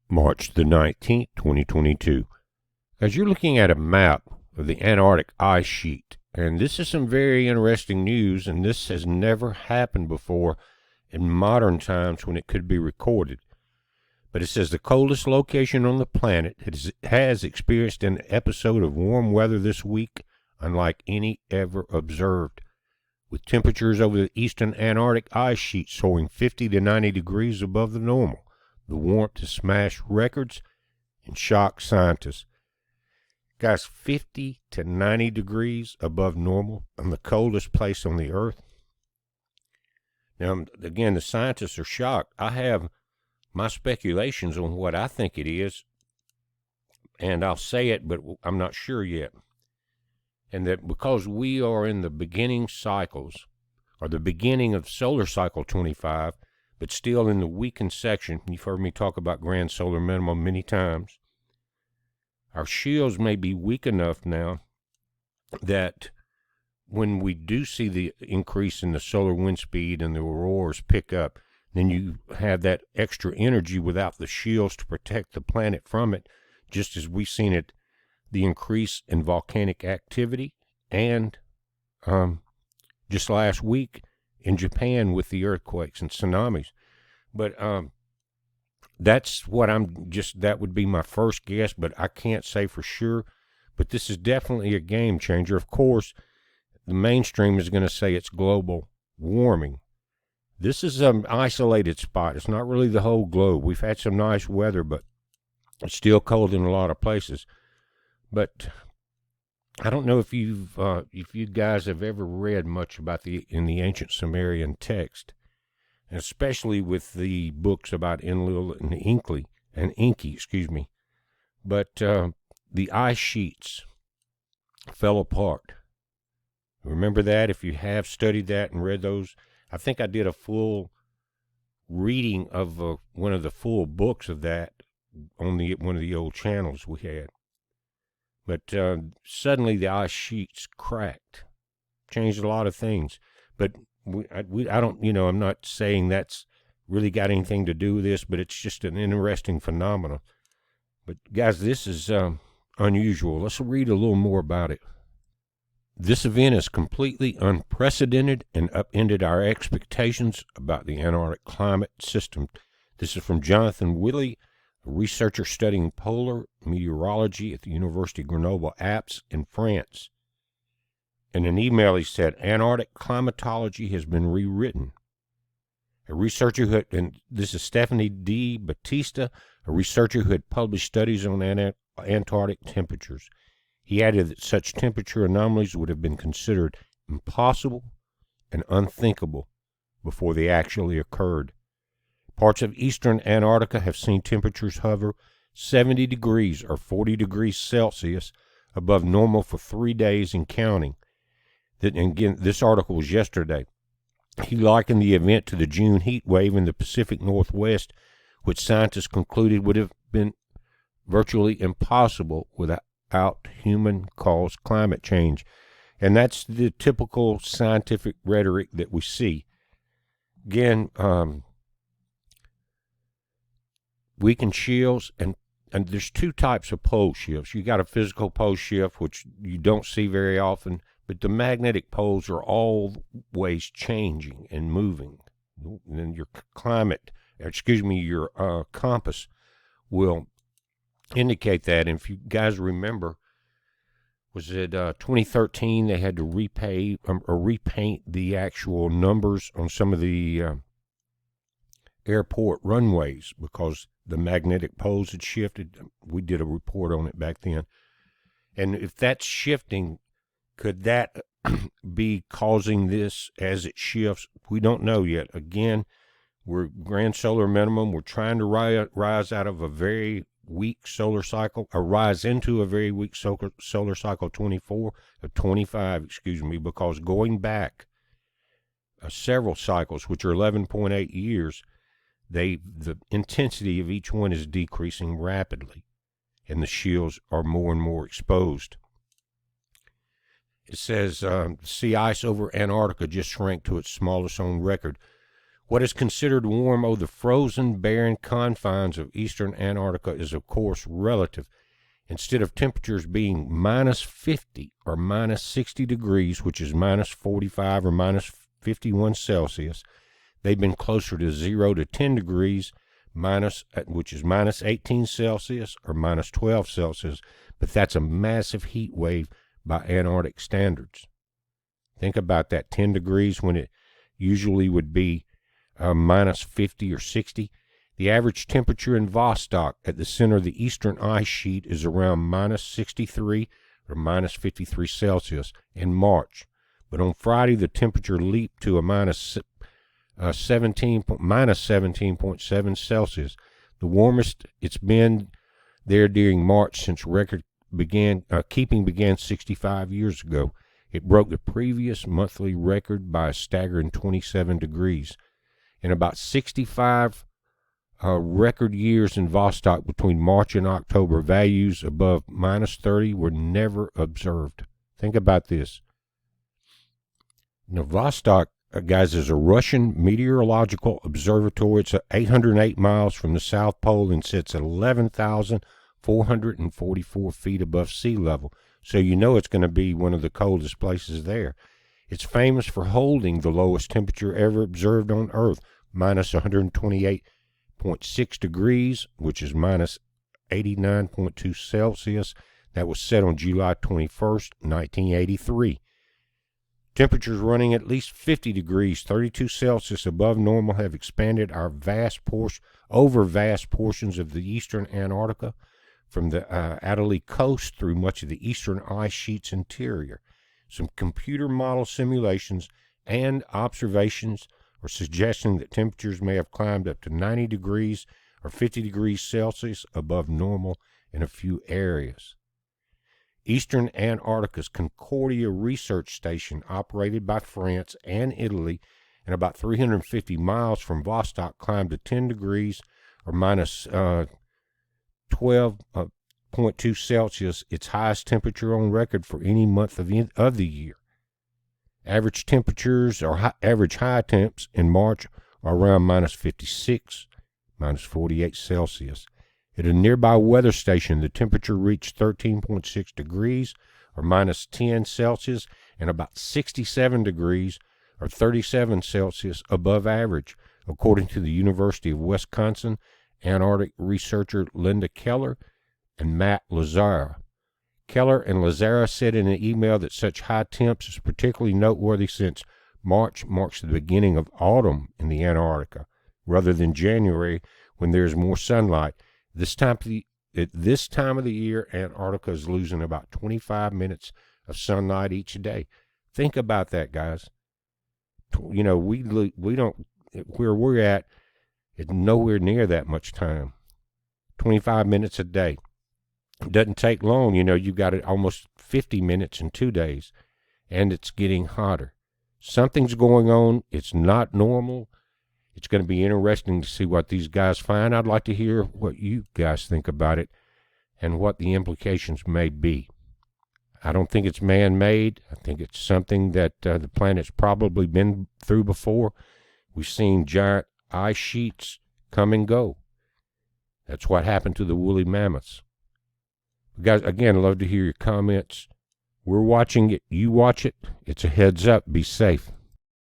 March the 19th, 2022. As you're looking at a map of the Antarctic ice sheet, and this is some very interesting news, and this has never happened before in modern times when it could be recorded. But it says the coldest location on the planet has experienced an episode of warm weather this week unlike any ever observed, with temperatures over the eastern Antarctic ice sheet soaring 50 to 90 degrees above the normal. The warmth has smashed records and shocked scientists. Guys, 50 to 90 degrees above normal on the coldest place on the Earth. Now, again, the scientists are shocked. I have my speculations on what I think it is, and I'll say it, but I'm not sure yet. And that because we are in the beginning cycles, or the beginning of solar cycle 25, but still in the weakened section, you've heard me talk about grand solar minimum many times, our shields may be weak enough now that when we do see the increase in the solar wind speed and the auroras pick up, then you have that extra energy without the shields to protect the planet from it, just as we've seen it, the increase in volcanic activity, and just last week in Japan with the earthquakes and tsunamis. But that's what that would be my first guess, but I can't say for sure. But this is definitely a game changer. Of course, the mainstream is going to say it's global warming. This is an isolated spot. It's not really the whole globe. We've had some nice weather, but it's still cold in a lot of places. But I don't know if you guys have ever read much about in the ancient Sumerian text, and especially with the books about Enlil and Enki, But the ice sheets fell apart. Remember that? If you have studied that and read those, I think I did a full reading of one of the full books of that on one of the old channels we had. But suddenly the ice sheets cracked, changed a lot of things. But I don't, I'm not saying that's really got anything to do with this, but it's just an interesting phenomenon. But guys, this is unusual. Let's read a little more about it. This event is completely unprecedented and upended our expectations about the Antarctic climate system. This is from Jonathan Willey, a researcher studying polar meteorology at the University of Grenoble-Alpes in France. In an email, he said, Antarctic climatology has been rewritten. A researcher and this is Stephanie D. Batista, a researcher who had published studies on Antarctic temperatures. He added that such temperature anomalies would have been considered impossible and unthinkable before they actually occurred. Parts of eastern Antarctica have seen temperatures hover 70 degrees or 40 degrees Celsius above normal for 3 days and counting. And again, this article was yesterday. He likened the event to the June heat wave in the Pacific Northwest, which scientists concluded would have been virtually impossible without human-caused climate change. And that's the typical scientific rhetoric that we see. Again, weakened shields, and there's two types of pole shifts. You got a physical pole shift, which you don't see very often, but the magnetic poles are always changing and moving. And your your compass will indicate that. And if you guys remember, was it 2013, they had to repaint the actual numbers on some of the airport runways because the magnetic poles had shifted. We did a report on it back then. And if that's shifting, could that be causing this as it shifts? We don't know yet. Again, we're grand solar minimum. We're trying to rise out of a very weak solar cycle, or rise into a very weak solar cycle 25, because going back several cycles, which are 11.8 years, the intensity of each one is decreasing rapidly, and the shields are more and more exposed. It says sea ice over Antarctica just shrank to its smallest on record, What is considered warm over the frozen, barren confines of eastern Antarctica is, of course, relative. Instead of temperatures being minus 50 or minus 60 degrees, which is minus 45 or minus 51 Celsius, they've been closer to 0 to 10 degrees, which is minus 18 Celsius or minus 12 Celsius, but that's a massive heat wave by Antarctic standards. Think about that, 10 degrees when it usually would be minus 50 or 60. The average temperature in Vostok at the center of the eastern ice sheet is around minus 63 or minus 53 Celsius in March. But on Friday, the temperature leaped to a minus 17.7 Celsius, the warmest it's been there during March since record keeping began 65 years ago. It broke the previous monthly record by a staggering 27 degrees. In about 65 record years in Vostok between March and October, values above minus 30 were never observed. Think about this. Now, Vostok, guys, is a Russian meteorological observatory. It's 808 miles from the South Pole and sits at 11,444 feet above sea level. So you know it's going to be one of the coldest places there. It's famous for holding the lowest temperature ever observed on Earth, minus 128.6 degrees, which is minus 89.2 Celsius. That was set on July 21st, 1983. Temperatures running at least 50 degrees, 32 Celsius above normal have expanded over vast portions of the eastern Antarctica, from the Adélie coast through much of the eastern ice sheet's interior. Some computer model simulations and observations are suggesting that temperatures may have climbed up to 90 degrees or 50 degrees Celsius above normal in a few areas. Eastern Antarctica's Concordia Research Station, operated by France and Italy, and about 350 miles from Vostok, climbed to 10 degrees or minus 12.2 Celsius, its highest temperature on record for any month of the year. Average temperatures or average high temps in March are around minus 56, minus 48 Celsius. At a nearby weather station, the temperature reached 13.6 degrees or minus 10 Celsius and about 67 degrees or 37 Celsius above average, according to the University of Wisconsin Antarctic researcher Linda Keller and Matt Lazara. Keller and Lazara said in an email that such high temps is particularly noteworthy since March marks the beginning of autumn in the Antarctica, rather than January when there is more sunlight. At this time of the year, Antarctica is losing about 25 minutes of sunlight each day. Think about that, guys. You know, we don't, where we're at, it's nowhere near that much time. 25 minutes a day. It doesn't take long. You know, you've got it almost 50 minutes in 2 days, and it's getting hotter. Something's going on. It's not normal. It's going to be interesting to see what these guys find. I'd like to hear what you guys think about it and what the implications may be. I don't think it's man-made. I think it's something that the planet's probably been through before. We've seen giant ice sheets come and go. That's what happened to the woolly mammoths. Guys, again, I'd love to hear your comments. We're watching it. You watch it. It's a heads up. Be safe.